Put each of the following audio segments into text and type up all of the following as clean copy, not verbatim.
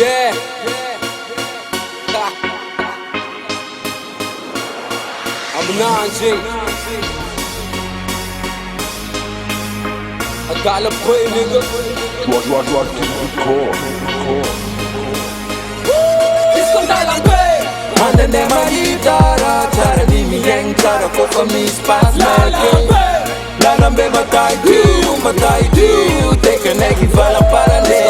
Yeah. I'm Nanjing. I got a play, nigga. What record. Manda ne maritara, tara di mi yang tara ko fa mi spas like. La lambe matai du, take a negi fala para ne.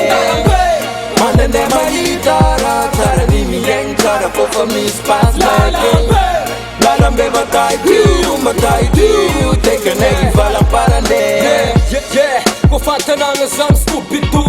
Manda ne maritara, tara di mi yang tara ko fa mi spas like. La lambe matai du, take a negi fala para ne. Yeah, ko fanta na nga zam stupid tu.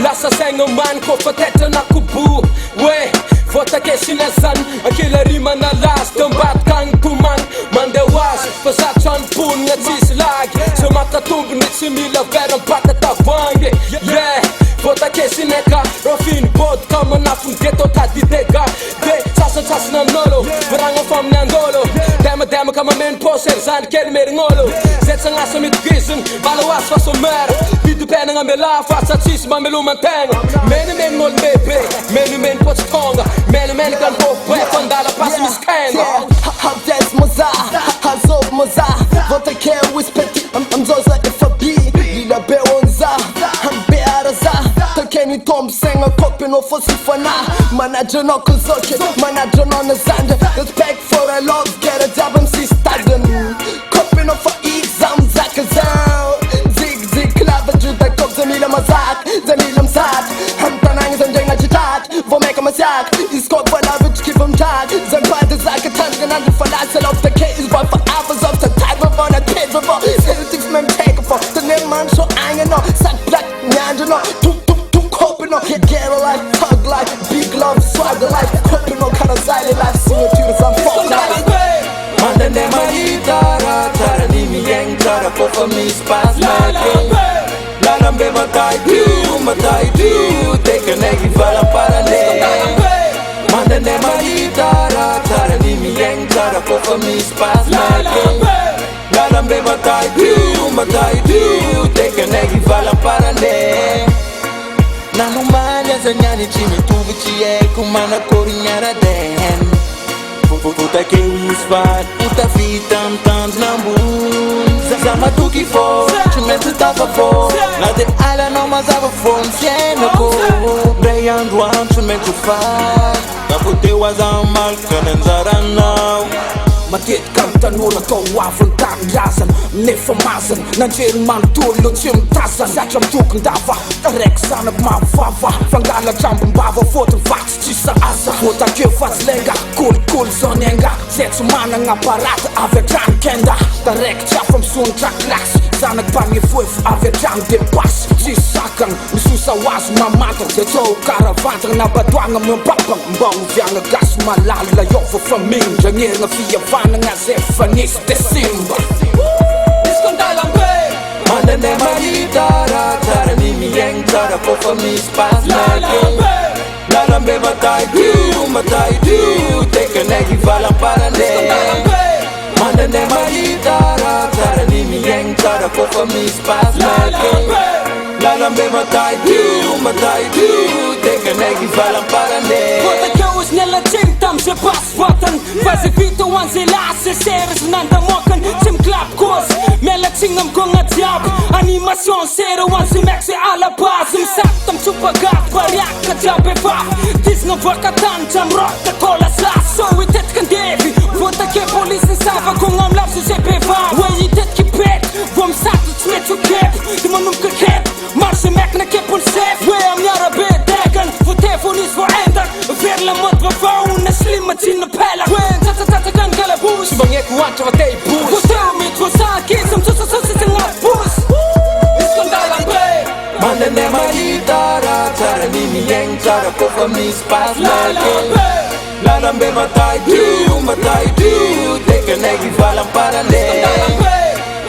Lasa senga man ko fateta na kubu. We Vota ke sinasan, akila rima na last tempat kang tuman mandewas, pasatsan pun nga sislag. Sa matatumb ni simila verang patatawang. Yeah, vota ke sineka, rofin bod kama na pun geto tatitega. De sasa na nolo, verang fam na ngolo. Dema kama men poser san ker meringolo. Zet sang asa mit gisen, balawas fa somer. Bidu pena nga mela fasa sis ma melumanteng. Men ngol bebe, men pot skonga. Men kan hoppa från alla pass med skänga. Han des moza, han sov moza. Vota ke wispeti, am zoza förbi. Lilla beonza, han bearaza. Ta Kenny Thompson och koppen och få siffarna. Manager och konsortiet, manager och nazande. Respect for a love, get a job om sistadden. Koppen och få exam, zakazao. Zig, klaver, juta, kop, zemila mazak. Zemila msat, hamtanang, zemjenga chitat. Vad mäker man sagt, i skott vad jag vill skriva om tag. Sen kvadrar säkert tanken att du får läsa upp the case. Bara för hours up to time, vad var det tid för vad? Ser ut som en take for. Den är man så ängen och satt black nyangen och tuk hoppen och get a life, tug life, big love, swagger life. Hoppen och karusell life, signatur som fuck life. Manda ne maritara, tara di mi yang tara ko fa mi spas like. La lambe matai du, take a negi fala para ne. Manda ne maritara, tara di mi yang tara ko fa mi spas like. La lambe matai du, take a negi fala para ne. Na numanya zanyani chimi tuvi chie kumana korinyara den. Puta que wisvat, puta fitam tans nambun. Zama tuki fo, chumete tava fo. Na de ala no mazava fo, msieno ko. Brian Duan chumete fa. Na pute wazamal kanenzara now. Matit kam tanuna to wafon tam yasan nefamasan nanjil man tulo chim tasan sacham tukang dava tarek sanak ma fafa fangala chambum bava foto fax chisa asa fota ke fas lenga cool sonenga sexu mana ngaparat avetan kenda tarek chafam sun traklax sanak pami fuef avetan de pas chisakan misusa was mamata de to caravanta na batwanga mbapang mbong vyanga gas malala yo for faming jangenga fia nga Zefanis December. Manda ne maritara, tara di mi yang tara ko fa mi spas like. La lambe matai du, take a negi fala para ne. Manda ne maritara, tara di mi yang tara ko fa mi spas like. La lambe matai du, take a negi fala para ne. Vota que os nela tintam se paspotan. Fazer fita wansi lasse seres nanda mokan. Tim clap kos, mela tingam konga diab. Animation sere wansi maxi alla bas. Saktam chupagat bariak kajabe va. Disney vakatan jam rock the cola slas. So we tet kan devi. Vota que polisen sava kongam lapsu se beva. Way tet kipet, vom satu smetu kep. Dimanum kep, marse mekna kepul sef. Way am yara bedegan, votefonis voor ender. Verla mot va fauna slimma tinna pella. Tata kan kala bus. Bangek want wat they bus. Votel mit vosaki som so sitting up bus. Iskondalan be. Manda ne maritara, tara di mi yang tara ko fa mi spas like. La lambe matai du, take a negi fala para ne.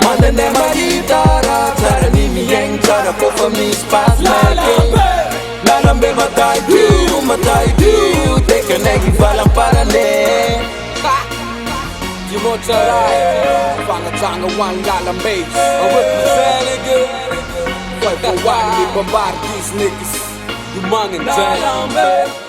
Manda ne maritara, tara di mi yang tara ko fa mi spas like. La lambe matai du, take a negi fala para ne. You want to ride? Fanga one dollar base. I represent it. Fight for one, we bombard these niggas. Lumangin Lalambe